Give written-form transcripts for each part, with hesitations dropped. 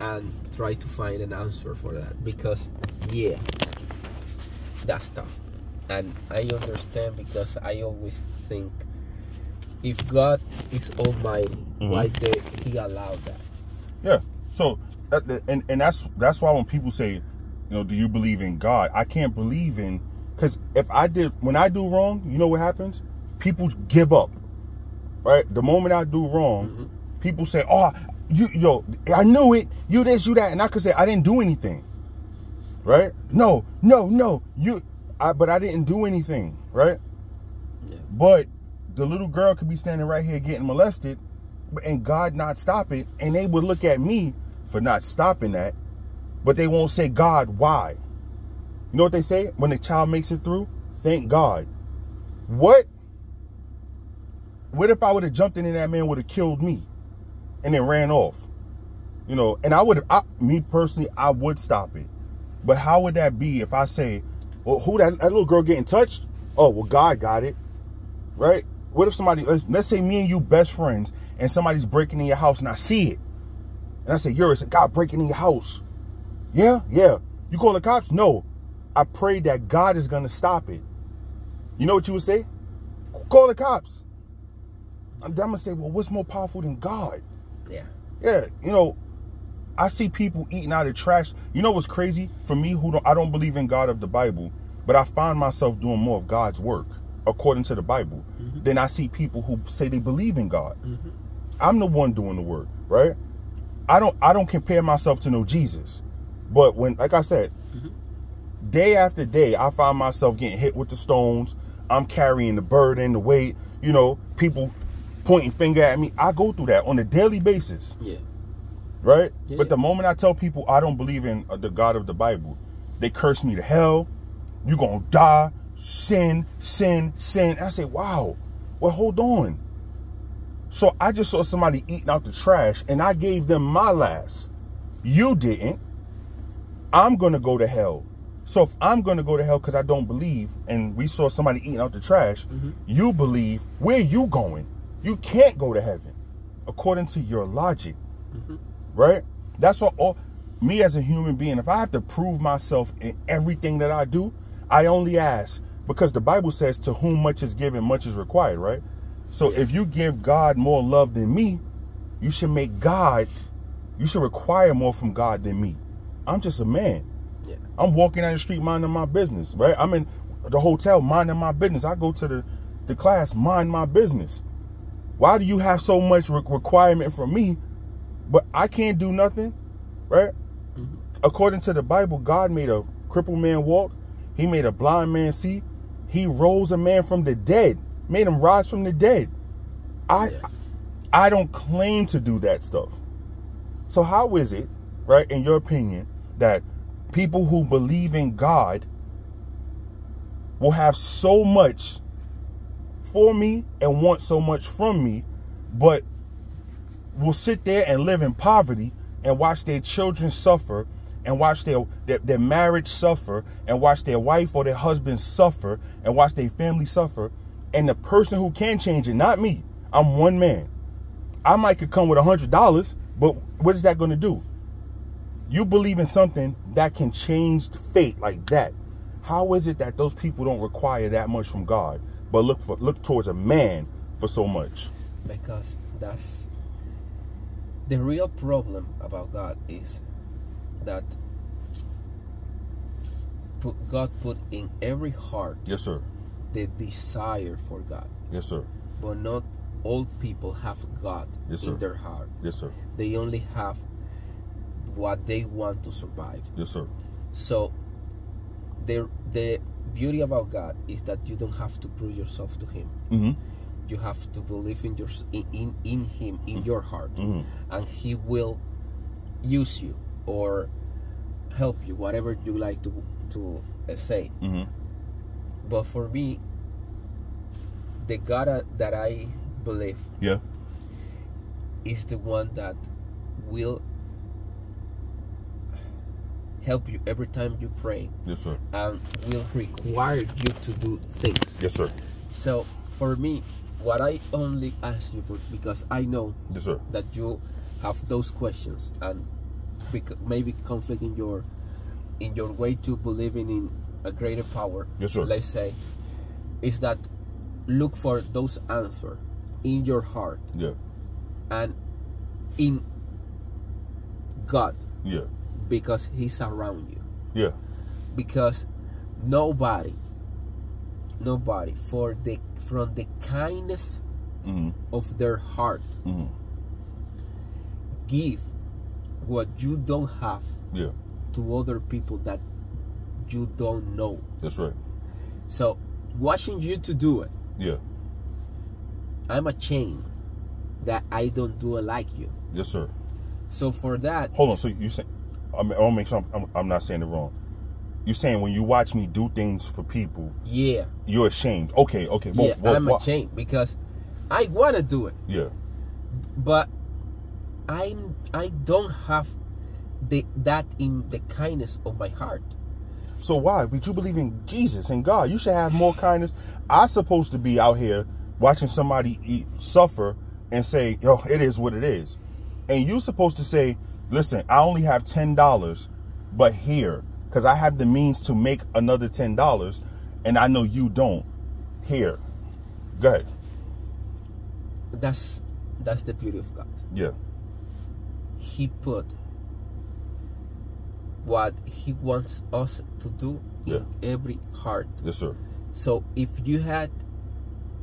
and try to find an answer for that, because yeah, that's tough. And I understand, because I always think, if God is almighty, why did he allow that? Yeah. So and that's why when people say, you know, do you believe in God? I can't believe in, because when I do wrong, you know what happens? People give up. Right? The moment I do wrong, people say, oh, I knew it, you this, you that, and I could say I didn't do anything. Right? No, but I didn't do anything, right? Yeah. But the little girl could be standing right here getting molested, and God not stop it, and they would look at me for not stopping that, but they won't say, God, why? You know what they say when the child makes it through? Thank God. What if I would have jumped in and that man would have killed me and then ran off? You know, and me personally, I would stop it. But how would that be if I say, well, who that little girl getting touched? Oh, well, God got it, right? What if somebody, let's say me and you best friends, and somebody's breaking in your house and I see it. And I say, it's a God breaking in your house. Yeah. You call the cops? No. I pray that God is going to stop it. You know what you would say? Call the cops. I'm going to say, well, what's more powerful than God? Yeah. Yeah, you know, I see people eating out of trash. You know what's crazy? For me, I don't believe in God of the Bible, but I find myself doing more of God's work according to the Bible. Then I see people who say they believe in God. I'm the one doing the work, right? I don't compare myself to no Jesus. But when, like I said, day after day, I find myself getting hit with the stones. I'm carrying the burden, the weight, you know, people pointing finger at me. I go through that on a daily basis. Yeah. Right? Yeah, but the moment I tell people I don't believe in the God of the Bible, they curse me to hell. You're going to die. Sin. I say, wow. Well, hold on. So I just saw somebody eating out the trash and I gave them my last. You didn't. I'm going to go to hell. So if I'm going to go to hell because I don't believe, and we saw somebody eating out the trash, you believe, where you going? You can't go to heaven according to your logic. Right? That's what me as a human being, if I have to prove myself in everything that I do, I only ask because the Bible says to whom much is given, much is required, right? So if you give God more love than me, you should require more from God than me. I'm just a man. Yeah. I'm walking down the street minding my business, right? I'm in the hotel minding my business. I go to the class, mind my business. Why do you have so much requirement from me, but I can't do nothing, right? According to the Bible, God made a crippled man walk. He made a blind man see. He rose a man from the dead, made him rise from the dead. I don't claim to do that stuff. So how is it, right, in your opinion, that people who believe in God will have so much for me and want so much from me, but will sit there and live in poverty and watch their children suffer and watch their marriage suffer and watch their wife or their husband suffer and watch their family suffer, and the person who can change it, not me, I'm one man. I might could come with $100, but what is that going to do? You believe in something that can change fate like that. How is it that those people don't require that much from God, but look towards a man for so much? Because that's the real problem about God, is that God put in every heart, yes, sir, the desire for God. Yes, sir. But not all people have God, yes, in their heart. Yes, sir. They only have what they want to survive. Yes, sir. So the beauty about God is that you don't have to prove yourself to Him. You have to believe in Him, in your heart, and He will use you or help you, whatever you like to say. But for me, the God that I believe, is the one that will help you every time you pray. Yes, sir. And will require you to do things. Yes, sir. So for me, what I only ask you for, because I know, yes, sir, that you have those questions, and maybe conflict in your way to believing in a greater power. Yes, sir. Let's say, is that look for those answers in your heart. Yeah. And in God. Yeah. Because He's around you. Yeah. Because nobody from the kindness of their heart give what you don't have to other people that you don't know. That's right. So watching you to do it, I'm ashamed that I don't do it like you. Yes, sir. So for that, hold on. So you say, I want to make sure I'm not saying it wrong. You're saying when you watch me do things for people, you're ashamed. Okay. Well, I'm ashamed because I want to do it. Yeah. But I don't have that in the kindness of my heart. So why? But you believe in Jesus and God. You should have more kindness. I'm supposed to be out here watching somebody suffer and say, yo, it is what it is. And you're supposed to say, listen, I only have $10, but here, because I have the means to make another $10, and I know you don't. Here. Go ahead. That's the beauty of God. Yeah. He put what He wants us to do in every heart. Yes, sir. So if you had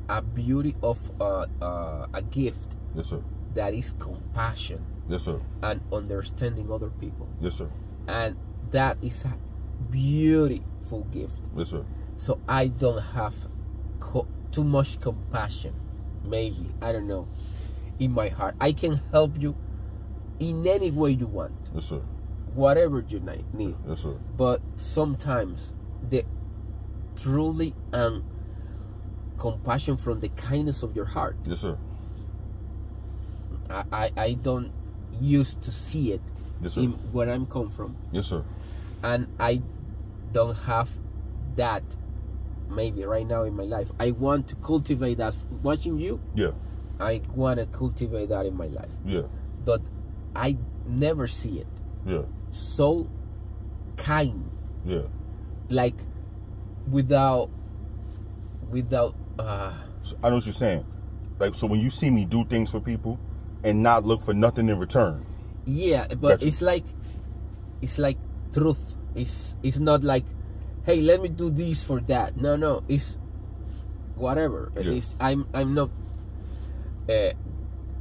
a beauty of a gift, yes, sir, that is compassion, yes, sir, and understanding other people, yes, sir, and that is a beautiful gift. Yes, sir. So I don't have too much compassion, maybe, I don't know, in my heart. I can help you in any way you want. Yes, sir. Whatever you need. Yes, sir. But sometimes the truly and compassion from the kindness of your heart. Yes, sir. I don't used to see it. Yes, sir. In where I'm come from. Yes, sir. And I don't have that maybe right now in my life. I want to cultivate that. Watching you, I want to cultivate that in my life. Yeah. But I never see it. Yeah. So kind. Yeah. Like without so I know what you're saying. Like, so when you see me do things for people and not look for nothing in return. Yeah, but it's like truth. It's not like, hey, let me do this for that. No, it's whatever. Yeah. It's I'm not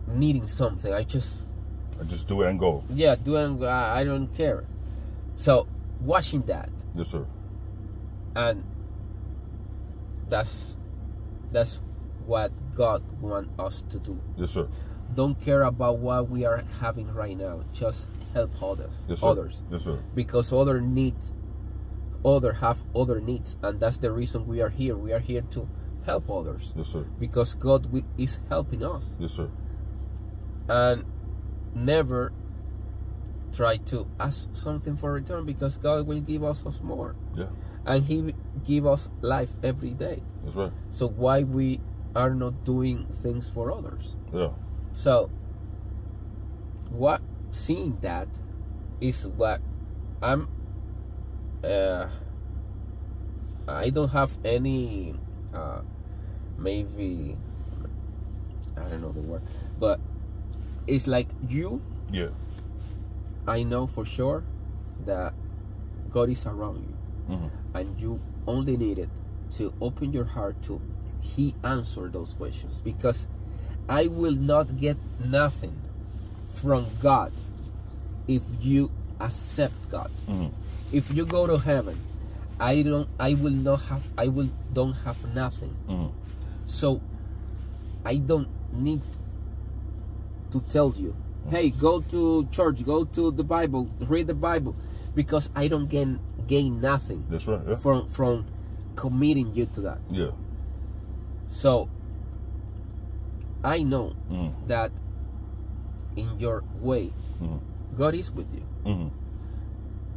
needing something. I just do it and go. Yeah, do it and go. I don't care. So watching that. Yes, sir. And that's what God wants us to do. Yes, sir. Don't care about what we are having right now. Just help others. Yes, sir. Others. Yes, sir. Because others have other needs, and that's the reason we are here. We are here to help others. Yes, sir. Because God is helping us. Yes, sir. And never try to ask something for return, because God will give us more. Yeah. And He give us life every day. That's right. So why we are not doing things for others? Yeah. So seeing that is what I'm I don't have any maybe I don't know the word, but it's like you. Yeah. I know for sure that God is around you, and you only needed to open your heart to He answer those questions, because I will not get nothing from God if you accept God. If you go to heaven, I don't have nothing. So I don't need to tell you, hey, go to church, go to the Bible, read the Bible, because I don't gain nothing. That's right. Yeah. From committing you to that. Yeah. So I know that in your way, God is with you.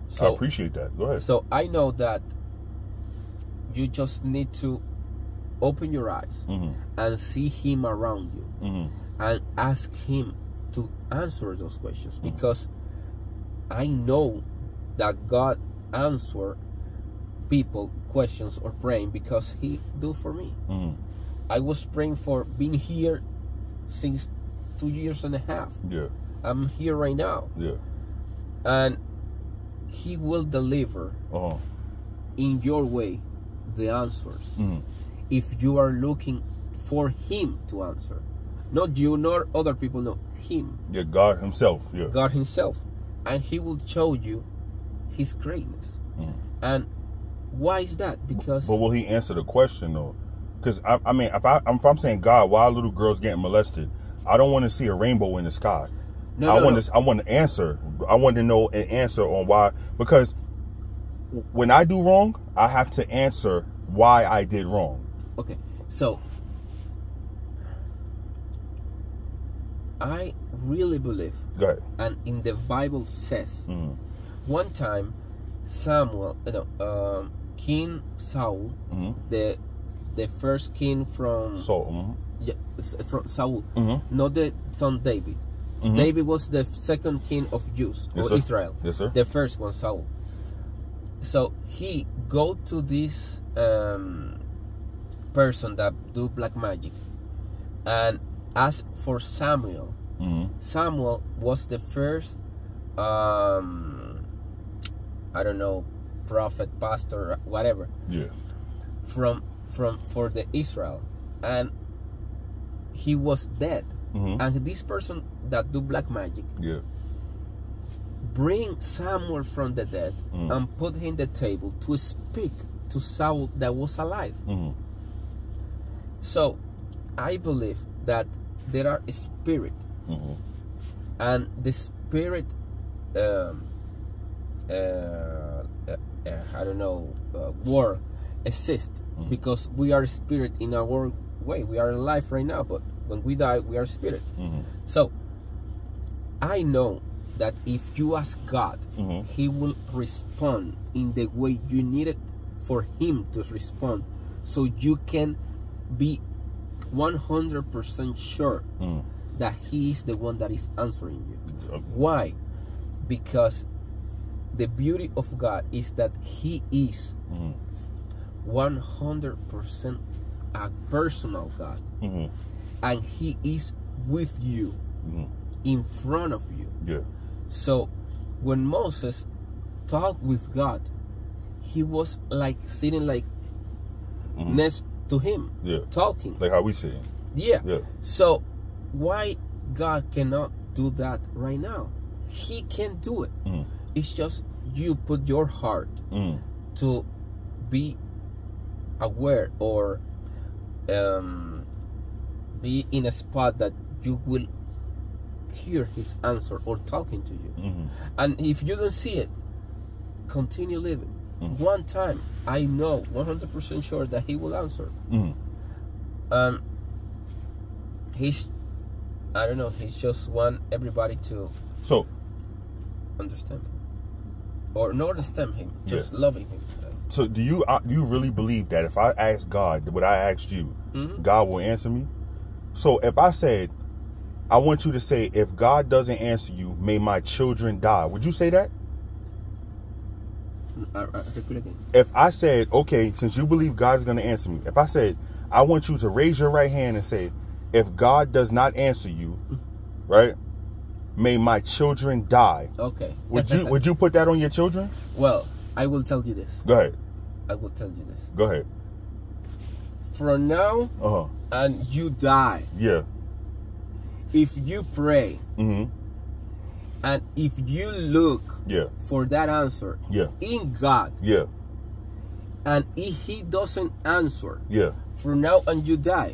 So I appreciate that. Go ahead. So I know that you just need to open your eyes and see Him around you, and ask Him to answer those questions, because I know that God answer people questions or praying because He do for me. I was praying for being here since 2.5 years. Yeah. I'm here right now. Yeah. And He will deliver in your way the answers. If you are looking for Him to answer. Not you, nor other people, no, Him. Yeah, God Himself. Yeah. God Himself. And He will show you His greatness. And why is that? Because... But will He answer the question, though? Because, I mean, if I'm saying, God, why are little girls getting molested? I don't want to see a rainbow in the sky. I want an answer. I want to know an answer on why. Because when I do wrong, I have to answer why I did wrong. Okay, so I really believe, go ahead, and in the Bible says, one time King Saul, the first king from Saul, from Saul, not the son David. David was the second king of Jews, or Israel. Yes, sir. The first one, Saul. So he go to this person that do black magic and ask for Samuel. Samuel was the first, I don't know, prophet, pastor, whatever. Yeah. For the Israel, and he was dead. And this person that do black magic, bring Samuel from the dead and put him at the table to speak to Saul that was alive. So I believe that there are a spirit, and the spirit, I don't know, war exists because we are spirit in our way. We are alive right now, but when we die, we are spirit. So I know that if you ask God, He will respond in the way you need it for Him to respond, so you can be 100% sure that He is the one that is answering you. Why? Because the beauty of God is that He is 100% a personal God, and He is with you, in front of you. Yeah. So when Moses talked with God, he was like sitting like next to Him, talking like how we see. Yeah. So why God cannot do that right now? He can do it. It's just you put your heart to be aware, or be in a spot that you will hear His answer or talking to you. And if you don't see it, continue living. One time, I know 100% sure that He will answer. He's, I don't know, He's just want everybody to understand Him, or not understand Him, just loving Him. So do you really believe that if I ask God what I asked you, God will answer me? So if I said, I want you to say, if God doesn't answer you, may my children die, would you say that? Repeat again. If I said, okay, since you believe God's going to answer me, if I said, I want you to raise your right hand and say, if God does not answer you, right, may my children die. Okay. Would you put that on your children? Well, I will tell you this. Go ahead. I will tell you this. Go ahead. From now and you die. Yeah. If you pray and if you look for that answer in God, and if He doesn't answer, from now and you die,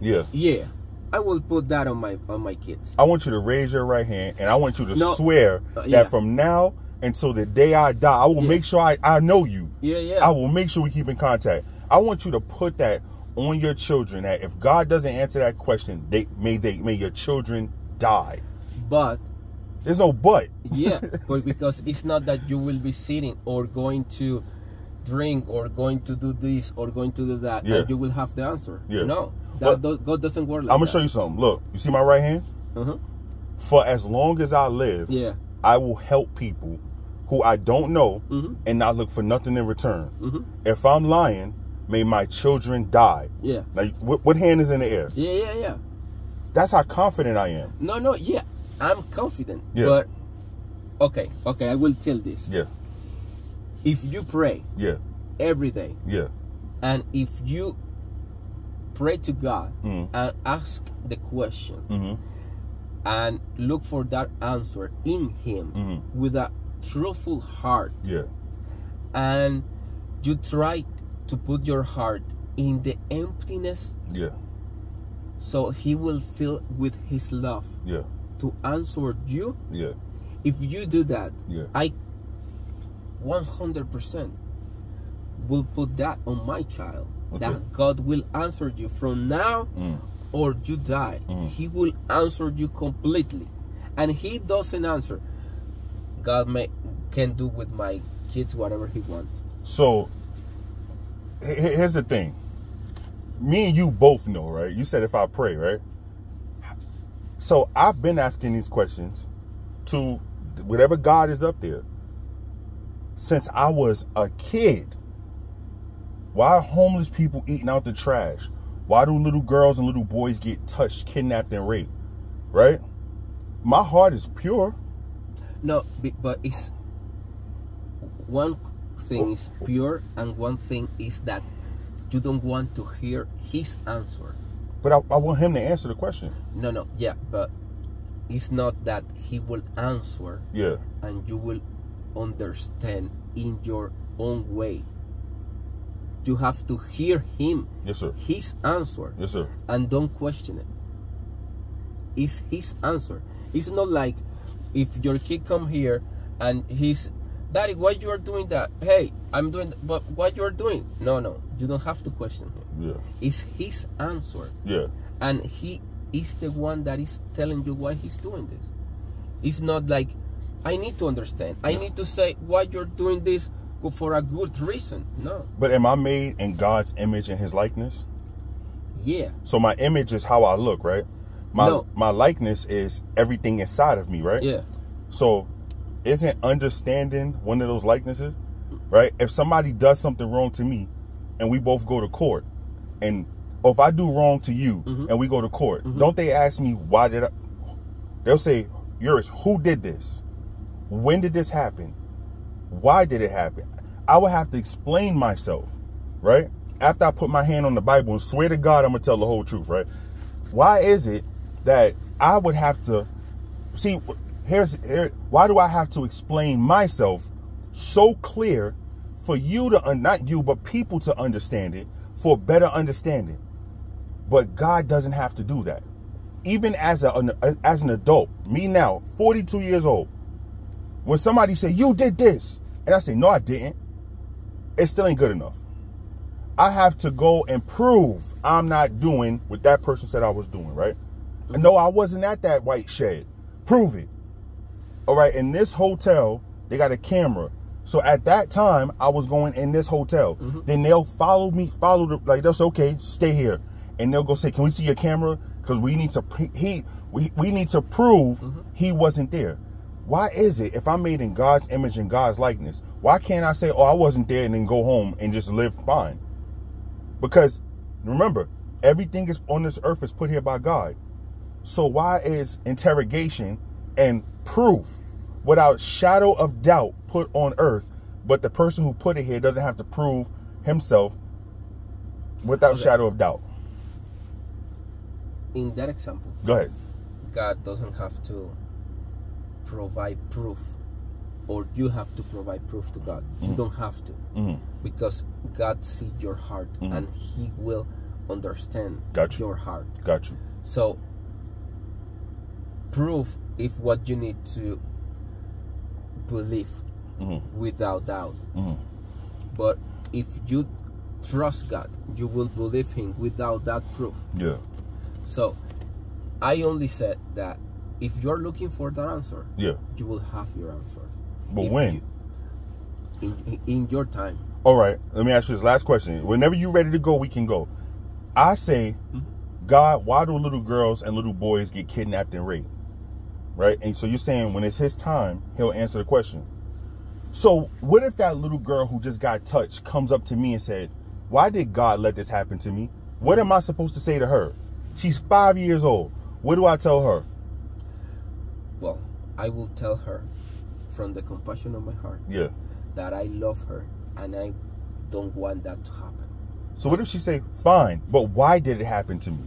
I will put that on my kids. I want you to raise your right hand, and I want you to swear that from now until the day I die, I will make sure I know you. I will make sure we keep in contact. I want you to put that on your children, that if God doesn't answer that question, may your children die. But there's no but. But because it's not that you will be sitting or going to drink or going to do this or going to do that and you will have the answer. No, God doesn't work like that. I'm gonna show you something. Look, you see my right hand? For as long as I live, I will help people who I don't know and not look for nothing in return. If I'm lying, may my children die. Yeah. Like, what hand is in the air? Yeah. That's how confident I am. No, yeah. I'm confident. Yeah. But, okay, I will tell this. Yeah. If you pray every day, and if you pray to God and ask the question and look for that answer in Him with a truthful heart, and you try to put your heart in the emptiness, so He will fill with His love to answer you. If you do that, I 100% will put that on my child, that God will answer you from now or you die. He will answer you completely. And He doesn't answer. God can do with my kids whatever He wants. So here's the thing. Me and you both know, right? You said if I pray, right? So I've been asking these questions to whatever God is up there since I was a kid. Why are homeless people eating out the trash? Why do little girls and little boys get touched, kidnapped, and raped? Right? My heart is pure. No, but it's one thing is pure, and one thing is that you don't want to hear His answer. But I want Him to answer the question. No, yeah, but it's not that He will answer. Yeah. And you will understand in your own way. You have to hear Him. Yes, sir. His answer. Yes, sir. And don't question it. It's His answer. It's not like if your kid come here and he's, Daddy, why you are doing that? Hey, I'm doing, but what you are doing? No, you don't have to question Him. Yeah. It's His answer. Yeah. And He is the one that is telling you why He's doing this. It's not like, I need to understand. I need to say why you're doing this for a good reason. No. But am I made in God's image and His likeness? Yeah. So my image is how I look, right? My likeness is everything inside of me, right? Yeah. So isn't understanding one of those likenesses, right? If somebody does something wrong to me and we both go to court, and if I do wrong to you and we go to court, don't they ask me why did I? They'll say, Yuris, who did this? When did this happen? Why did it happen? I would have to explain myself, right? After I put my hand on the Bible and swear to God I'm going to tell the whole truth, right? Why is it that I would have to, see, why do I have to explain myself so clear for you to, not you, but people to understand it, for better understanding? But God doesn't have to do that. Even as an adult, me now, 42 years old, when somebody say, you did this, and I say, no, I didn't, it still ain't good enough. I have to go and prove I'm not doing what that person said I was doing, right? No, I wasn't at that white shed. Prove it. All right, in this hotel, they got a camera. So at that time, I was going in this hotel. Then they'll follow me, like, they'll say, okay, stay here. And they'll go say, can we see your camera? Because we need to, we need to prove he wasn't there. Why is it, if I'm made in God's image and God's likeness, why can't I say, oh, I wasn't there, and then go home and just live fine? Because remember, everything is on this earth is put here by God. So why is interrogation and proof without shadow of doubt put on earth, but the person who put it here doesn't have to prove himself without shadow of doubt? In that example, go ahead. God doesn't have to provide proof, or you have to provide proof to God. You don't have to, because God sees your heart and He will understand your heart. Got you. So proof is what you need to believe without doubt. But if you trust God, you will believe Him without that proof. Yeah. So I only said that if you're looking for that answer, you will have your answer. But when? In your time. All right. Let me ask you this last question. Whenever you're ready to go, we can go. I say, God, why do little girls and little boys get kidnapped and raped? Right? And so you're saying when it's His time, He'll answer the question. So what if that little girl who just got touched comes up to me and said, why did God let this happen to me? What am I supposed to say to her? She's 5 years old. What do I tell her? Well, I will tell her from the compassion of my heart, yeah, that I love her and I don't want that to happen. So what if she say, fine, but why did it happen to me?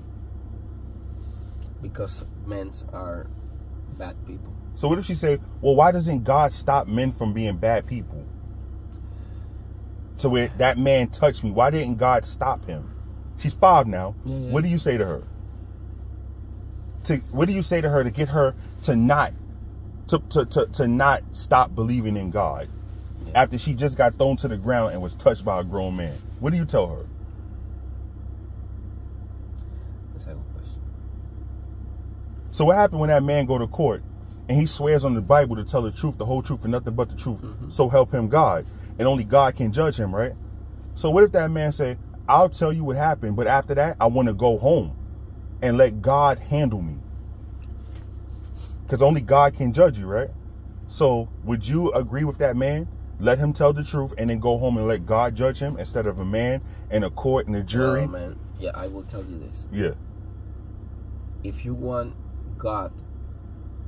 Because men are bad people. So what if she say, well, why doesn't God stop men from being bad people? So where that man touched me, why didn't God stop him? She's 5 now. Yeah. What do you say to her? What do you say to her to get her to not to not stop believing in God after she just got thrown to the ground and was touched by a grown man? What do you tell her? That's a good question. So what happened when that man go to court and he swears on the Bible to tell the truth, the whole truth, and nothing but the truth? So help him God. And only God can judge him, right? So what if that man say, I'll tell you what happened, but after that, I want to go home and let God handle me? Because only God can judge you, right? So would you agree with that man? Let him tell the truth and then go home and let God judge him instead of a man and a court and a jury? Oh, man. Yeah, I will tell you this. Yeah. If you want God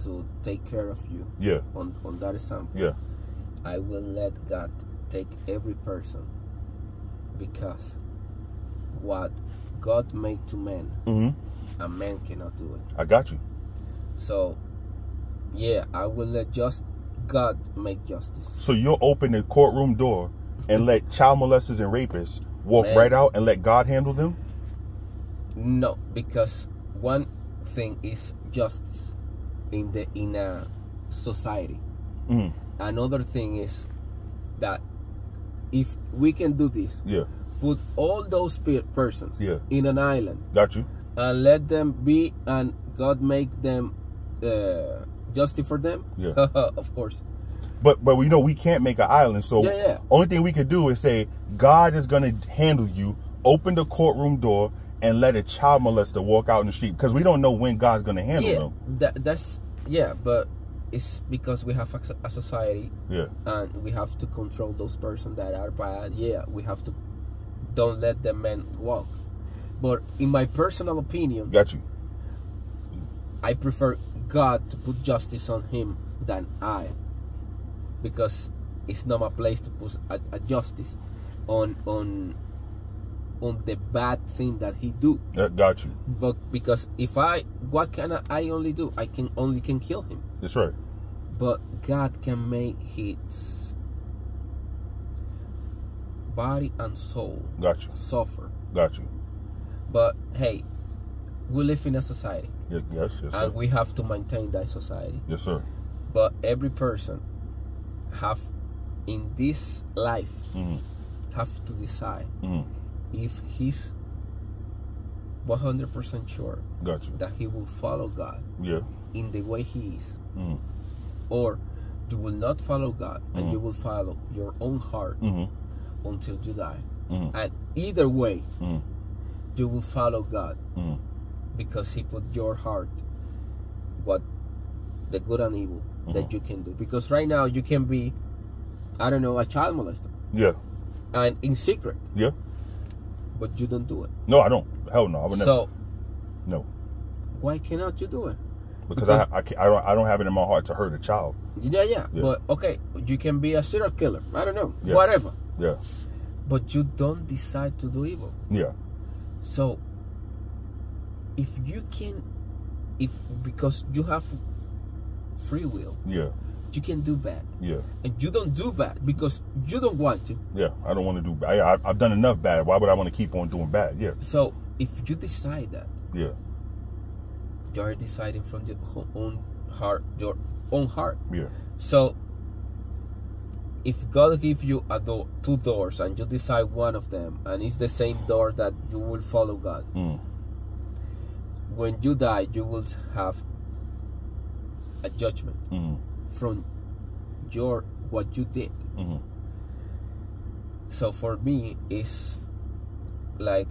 to take care of you, Yeah. on that example, Yeah. I will let God take every person, because what God made to men, a man cannot do it. I got you. So, yeah, I will let just God make justice. So you'll open the courtroom door and let child molesters and rapists walk right out and let God handle them? No, because one thing is justice in a society. Another thing is that if we can do this, put all those persons in an island, got you, and let them be, and God make them justice for them. Of course. But we know we can't make an island, so only thing we can do is say God is gonna handle you. Open the courtroom door and let a child molester walk out in the street, because we don't know when God's gonna handle them. That's but it's because we have a society, and we have to control those persons that are bad. We have to don't let the men walk. But in my personal opinion, got you, I prefer God to put justice on him than I, because it's not my place to put a justice on the bad thing that he do. Got you. But because what can I only do? I can only kill him. That's right. But God can make his body and soul suffer. Got you. But hey, we live in a society. Yes, and sir. we have to maintain that society. Yes, sir. But every person have in this life have to decide if he's 100% sure that he will follow God in the way he is, or you will not follow God and you will follow your own heart until you die. And either way, you will follow God because he put your heart what the good and evil that you can do. Because right now you can be, I don't know, a child molester. And in secret. But you don't do it. No, I don't. Hell no, I would never. So, no. Why cannot you do it? Because I don't have it in my heart to hurt a child. Yeah. But okay, you can be a serial killer. I don't know. Whatever. But you don't decide to do evil. So, if you can, because you have free will, you can do bad. And you don't do bad because you don't want to. I don't want to do bad. I've done enough bad. Why would I want to keep on doing bad? So if you decide that, you are deciding from your own heart. So if God gives you two doors and you decide one of them, and it's the same door that you will follow God, when you die, you will have a judgment from what you did. So for me, it's like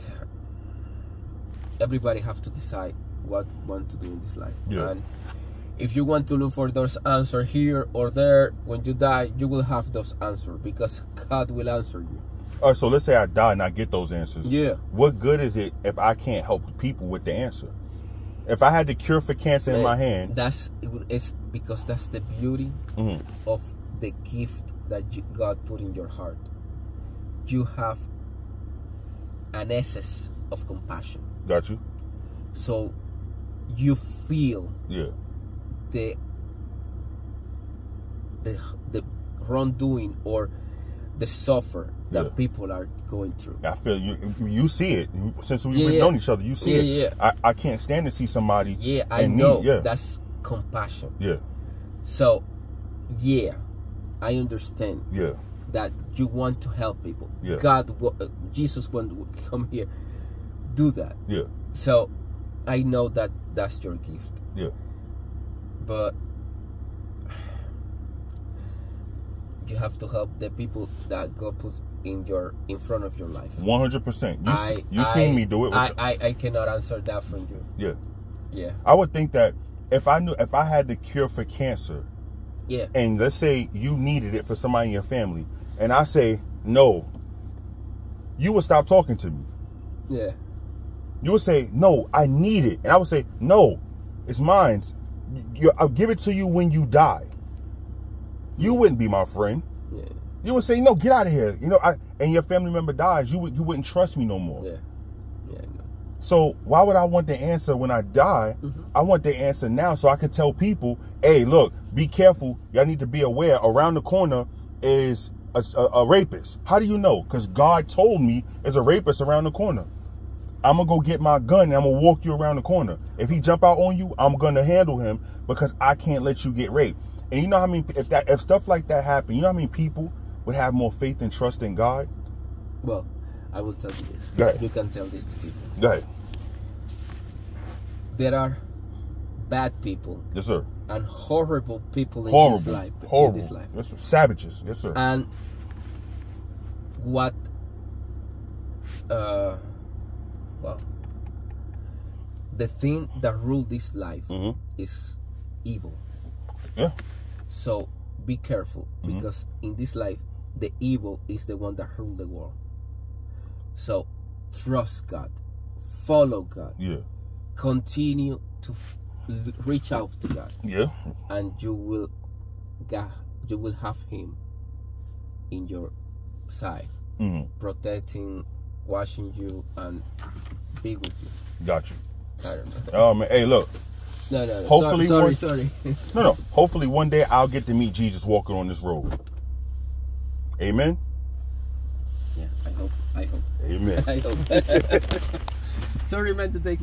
everybody have to decide what want to do in this life. And If you want to look for those answers here or there, when you die, you will have those answers because God will answer you. All right, so let's say I die and I get those answers. Yeah. What good is it if I can't help the people with the answer? If I had the cure for cancer in my hand. It's because that's the beauty of the gift that God put in your heart. You have an essence of compassion. Got you. So you feel the wrongdoing or the suffer that people are going through. I feel you see it. Since we've known each other, you see it. I can't stand to see somebody. Yeah, I know. That's compassion. Yeah. So, I understand. Yeah. That you want to help people. Yeah. Jesus want to come here, do that. Yeah. So, I know that that's your gift. Yeah. But you have to help the people that God puts in front of your life. 100%. You seen me do it. I cannot answer that from you. Yeah. Yeah. I would think that if I had the cure for cancer, and let's say you needed it for somebody in your family, and I say no, you would stop talking to me. Yeah. You would say, no, I need it. And I would say, no, it's mine. I'll give it to you when you die. You wouldn't be my friend. Yeah. You would say, no, get out of here. You know, and your family member dies, you wouldn't trust me no more. Yeah. Yeah, I know. So why would I want the answer when I die? I want the answer now so I can tell people, hey, look, be careful. Y'all need to be aware. Around the corner is a rapist. How do you know? Because God told me there's a rapist around the corner. I'm going to go get my gun and I'm going to walk you around the corner. If he jump out on you, I'm going to handle him because I can't let you get raped. And you know how I mean, if stuff like that happened, you know how many people would have more faith and trust in God? Well, I will tell you this. Go ahead. You can tell this to people. Go ahead. There are bad people. Yes, sir. And horrible people in this life. Horrible. In this life. Yes, sir. Savages. Yes, sir. And what the thing that rule this life is evil. Yeah. So be careful because in this life the evil is the one that rule the world. So trust God, follow God. Yeah. Continue to reach out to God. Yeah. And you will have Him in your side, protecting, watching you, and be with you. Got you. I don't know. Oh man, hey, look. No. Hopefully, sorry. No. Hopefully, one day I'll get to meet Jesus walking on this road. Amen. Yeah, I hope. Amen. I hope. Sorry, man, to take you.